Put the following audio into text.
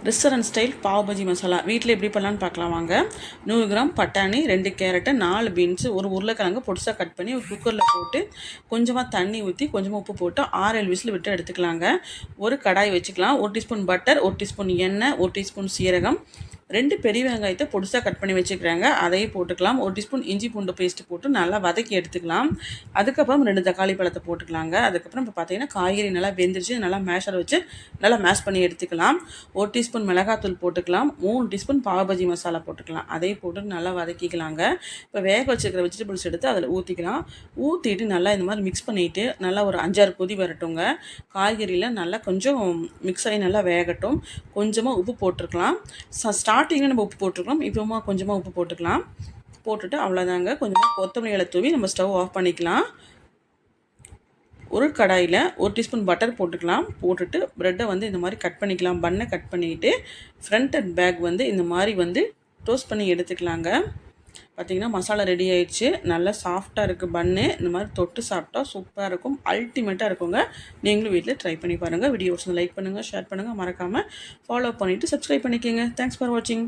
Restaurant style pav bajji masala வீட்டில் எப்படி பண்ணலான்னு பார்க்கலாம் வாங்க. 100 கிராம் பட்டாணி, 2 கேரட்டு, 4 பீன்ஸு, ஒரு உருளைக்கிழங்கு பொடிசாக கட் பண்ணி ஒரு குக்கரில் போட்டு கொஞ்சமாக தண்ணி ஊற்றி கொஞ்சமாக உப்பு போட்டு 6-7 விசில் விட்டு எடுத்துக்கலாங்க. ஒரு கடாய் வச்சுக்கலாம். 1 டீஸ்பூன் பட்டர், 1 டீஸ்பூன் எண்ணெய், 1 டீஸ்பூன் சீரகம், 2 பெரிய வெங்காயத்தை பொடிசாக கட் பண்ணி வச்சுக்கிறாங்க, அதையும் போட்டுக்கலாம். 1 டீஸ்பூன் இஞ்சி பூண்டு பேஸ்ட்டு போட்டு நல்லா வதக்கி எடுத்துக்கலாம். அதுக்கப்புறம் 2 தக்காளி பழத்தை போட்டுக்கலாங்க. அதுக்கப்புறம் இப்போ பார்த்தீங்கன்னா காய்கறி நல்லா வெந்துருச்சு, நல்லா மேஷர் வச்சு நல்லா மேஷ் பண்ணி எடுத்துக்கலாம். 1 டீஸ்பூன் மிளகாத்தூள் போட்டுக்கலாம். 3 டீஸ்பூன் பாவ் பஜ்ஜி மசாலா போட்டுக்கலாம். அதையும் போட்டு நல்லா வதக்கிக்கலாங்க. இப்போ வேக வச்சுருக்கிற வெஜிடபிள்ஸ் எடுத்து அதில் ஊற்றிக்கலாம். ஊற்றிட்டு நல்லா இந்த மாதிரி மிக்ஸ் பண்ணிவிட்டு நல்லா ஒரு 5-6 கொதி வரட்டுங்க. காய்கறியில் நல்லா கொஞ்சம் மிக்ஸ் ஆகி நல்லா வேகட்டும். கொஞ்சமாக உப்பு போட்டிருக்கலாம். ஸ்டார்டிங்கில் நம்ம உப்பு போட்டிருக்கலாம். இப்போ கொஞ்சமாக உப்பு போட்டுக்கலாம். போட்டுட்டு அவ்வளோதாங்க. கொஞ்சமாக கொத்தமல்லி இலை தூவி நம்ம ஸ்டவ் ஆஃப் பண்ணிக்கலாம். ஒரு கடாயில் 1 டீஸ்பூன் பட்டர் போட்டுக்கலாம். போட்டுட்டு ப்ரெட்டை இந்த மாதிரி கட் பண்ணிக்கலாம். பன்னை கட் பண்ணிவிட்டு ஃப்ரண்ட் அண்ட் பேக் இந்த மாதிரி டோஸ்ட் பண்ணி எடுத்துக்கலாங்க. பார்த்திங்கன்னா மசாலா ரெடி ஆயிடுச்சு. நல்லா சாஃப்டாக இருக்குது பன்னு. இந்த மாதிரி தொட்டு சாப்பிட்டா சூப்பராக இருக்கும், அல்டிமேட்டாக இருக்குங்க. நீங்களும் வீட்டில் ட்ரை பண்ணி பாருங்கள். வீடியோஸ் லைக் பண்ணுங்கள், ஷேர் பண்ணுங்கள், மறக்காமல் ஃபாலோ பண்ணிவிட்டு சப்ஸ்கிரைப் பண்ணிக்கோங்க. தேங்க்ஸ் ஃபார் வாட்சிங்.